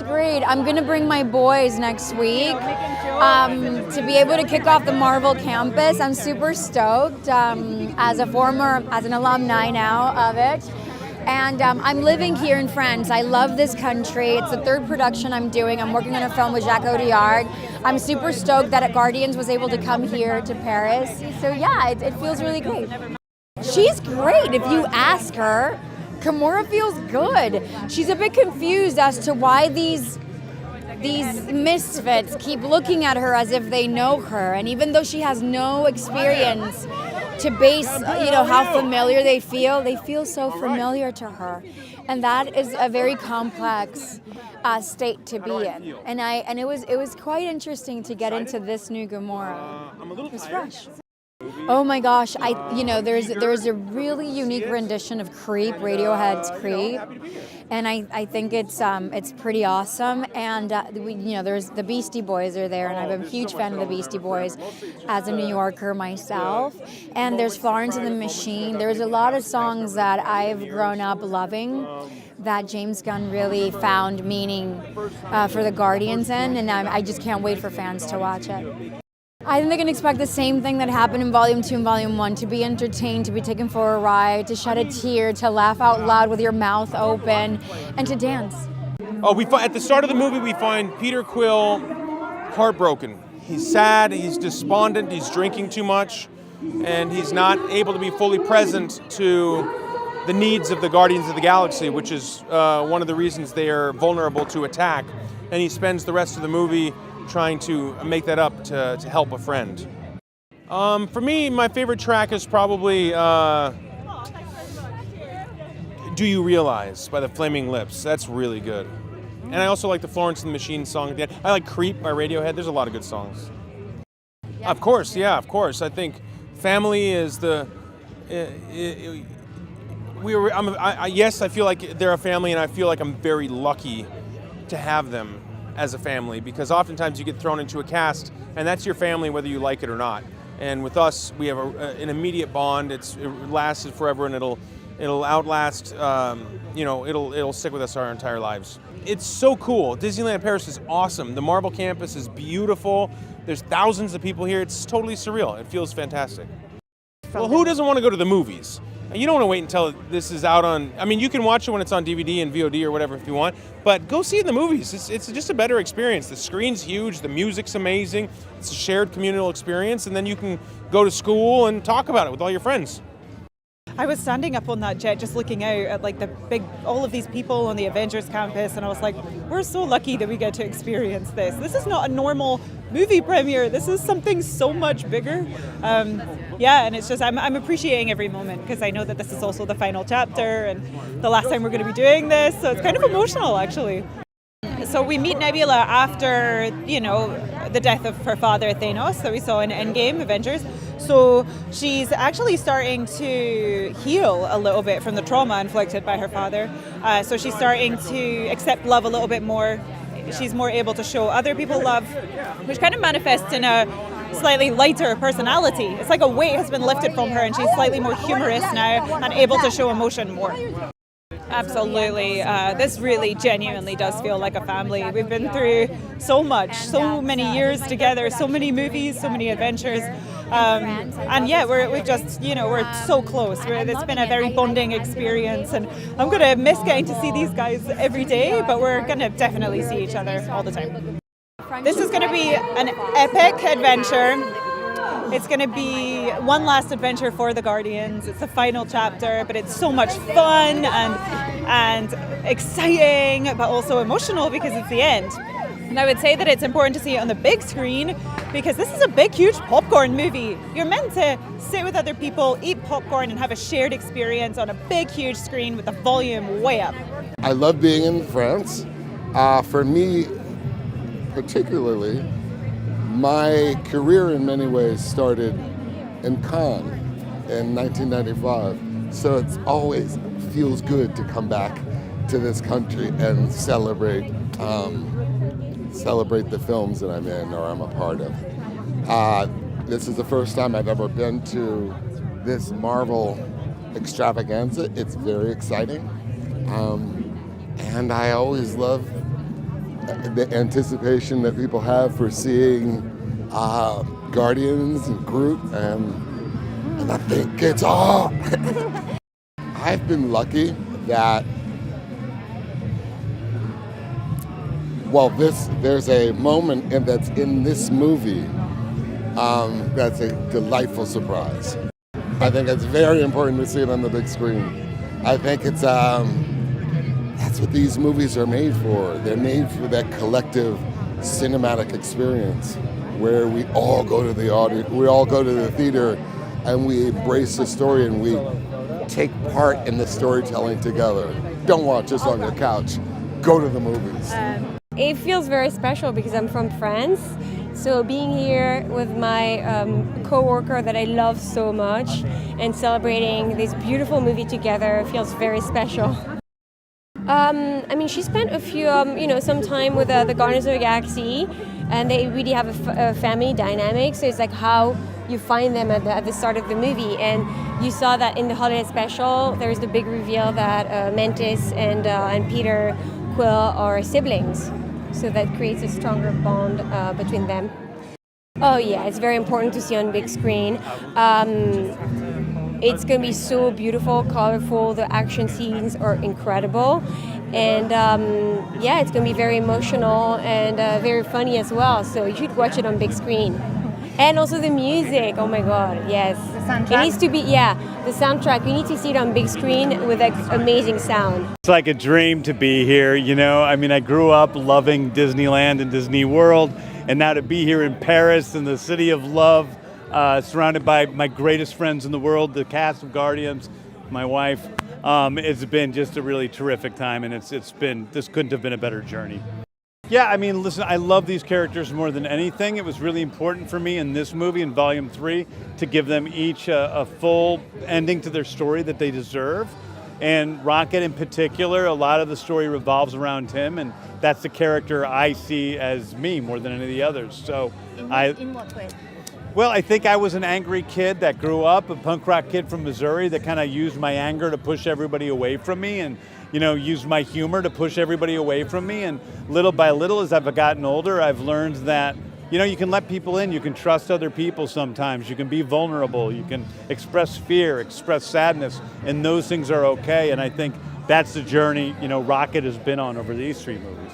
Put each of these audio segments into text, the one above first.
was great. I'm going to bring my boys next week to be able to kick off the Marvel campus. I'm super stoked as an alumni now of it. And I'm living here in France. I love this country. It's the third production I'm doing. I'm working on a film with Jacques Audiard. I'm super stoked that Guardians was able to come here to Paris. So yeah, it feels really great. She's great. If you ask her, Gamora feels good. She's a bit confused as to why these misfits keep looking at her as if they know her. And even though she has no experience to base, how familiar they feel so familiar to her. And that is a very complex state to be in. And it was quite interesting to get into this new Gamora. It was fresh. Oh my gosh, there's a really unique rendition of Creep, Radiohead's Creep, and I think it's pretty awesome. And there's the Beastie Boys are there, and I'm a huge fan of the Beastie Boys as a New Yorker myself. And there's Florence and the Machine. There's a lot of songs that I've grown up loving that James Gunn really found meaning for the Guardians in, and I just can't wait for fans to watch it. I think they can expect the same thing that happened in Volume 2 and Volume 1, to be entertained, to be taken for a ride, to shed a tear, to laugh out loud with your mouth open, and to dance. At the start of the movie, we find Peter Quill heartbroken. He's sad, he's despondent, he's drinking too much, and he's not able to be fully present to the needs of the Guardians of the Galaxy, which is one of the reasons they are vulnerable to attack. And he spends the rest of the movie trying to make that up to help a friend. For me, my favorite track is probably Do You Realize by the Flaming Lips. That's really good. And I also like the Florence and the Machine song at the end. I like Creep by Radiohead. There's a lot of good songs. Of course. I think family is the... Yes, I feel like they're a family, and I feel like I'm very lucky to have them as a family, because oftentimes you get thrown into a cast and that's your family whether you like it or not. And with us, we have an immediate bond. It lasted forever, and it'll outlast. It'll stick with us our entire lives. It's so cool. Disneyland Paris is awesome. The Marvel campus is beautiful. There's thousands of people here. It's totally surreal. It feels fantastic. Well, who doesn't want to go to the movies? You don't want to wait until this is out on... you can watch it when it's on DVD and VOD or whatever if you want, but go see it in the movies. It's just a better experience. The screen's huge, the music's amazing, it's a shared communal experience, and then you can go to school and talk about it with all your friends. I was standing up on that jet just looking out at all of these people on the Avengers campus, and I was like, we're so lucky that we get to experience this. This is not a normal movie premiere. This is something so much bigger. And it's just, I'm appreciating every moment, because I know that this is also the final chapter and the last time we're going to be doing this, so it's kind of emotional actually. So we meet Nebula after, the death of her father Thanos that we saw in Endgame Avengers. So she's actually starting to heal a little bit from the trauma inflicted by her father. So she's starting to accept love a little bit more. She's more able to show other people love, which kind of manifests in a slightly lighter personality. It's like a weight has been lifted from her, and she's slightly more humorous now and able to show emotion more. Absolutely. This really genuinely does feel like a family. We've been through so much, so many years together, so many movies, so many adventures. We're so close. It's been a very bonding experience, and I'm going to miss getting to see these guys every day, but we're going to definitely see each other all the time. This is going to be an epic adventure. It's going to be one last adventure for the Guardians. It's the final chapter, but it's so much fun and exciting, but also emotional because it's the end. And I would say that it's important to see it on the big screen, because this is a big, huge popcorn movie. You're meant to sit with other people, eat popcorn, and have a shared experience on a big, huge screen with the volume way up. I love being in France. For me, particularly, my career in many ways started in Cannes in 1995. So it's always feels good to come back to this country and celebrate the films that I'm in or I'm a part of. This is the first time I've ever been to this Marvel extravaganza. It's very exciting. And I always love the anticipation that people have for seeing Guardians and Groot, and I think it's all. I've been lucky that, well, there's a moment that's in this movie that's a delightful surprise. I think it's very important to see it on the big screen. I think it's that's what these movies are made for. They're made for that collective cinematic experience where we all go to the audience, we all go to the theater, and we embrace the story and we take part in the storytelling together. Don't watch this on your couch. Go to the movies. It feels very special because I'm from France. So being here with my co-worker that I love so much and celebrating this beautiful movie together feels very special. I mean, she spent some time with the Guardians of the Galaxy, and they really have a family dynamic. So it's like how you find them at the start of the movie, and you saw that in the holiday special. There is the big reveal that Mantis and Peter Quill are siblings. So that creates a stronger bond between them. Oh yeah, it's very important to see on big screen. It's going to be so beautiful, colorful. The action scenes are incredible. And it's going to be very emotional and very funny as well. So you should watch it on big screen. And also the music, oh my God, yes. The soundtrack? It needs to be, the soundtrack. You need to see it on big screen with like amazing sound. It's like a dream to be here, you know? I mean, I grew up loving Disneyland and Disney World, and now to be here in Paris, in the city of love, surrounded by my greatest friends in the world, the cast of Guardians, my wife, it's been just a really terrific time, and this couldn't have been a better journey. Yeah, I mean, listen, I love these characters more than anything. It was really important for me in this movie, in Volume 3, to give them each a full ending to their story that they deserve. And Rocket in particular, a lot of the story revolves around him, and that's the character I see as me more than any of the others. So In what way? Well, I think I was an angry kid that grew up, a punk rock kid from Missouri that kind of used my anger to push everybody away from me, and used my humor to push everybody away from me. And little by little, as I've gotten older, I've learned that, you can let people in, you can trust other people sometimes, you can be vulnerable, you can express fear, express sadness, and those things are okay. And I think that's the journey, Rocket has been on over these 3 movies.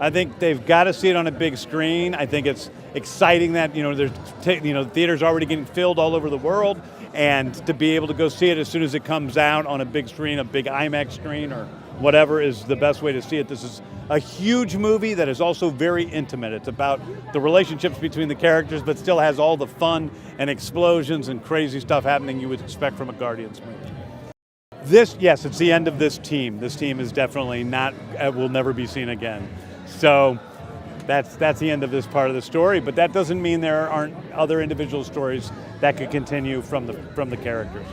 I think they've got to see it on a big screen. I think it's exciting that, there's theaters already getting filled all over the world, and to be able to go see it as soon as it comes out on a big screen, a big IMAX screen or whatever, is the best way to see it. This is a huge movie that is also very intimate. It's about the relationships between the characters, but still has all the fun and explosions and crazy stuff happening you would expect from a Guardians movie. Yes, it's the end of this team. This team is definitely will never be seen again. So that's the end of this part of the story, but that doesn't mean there aren't other individual stories that could continue from the characters.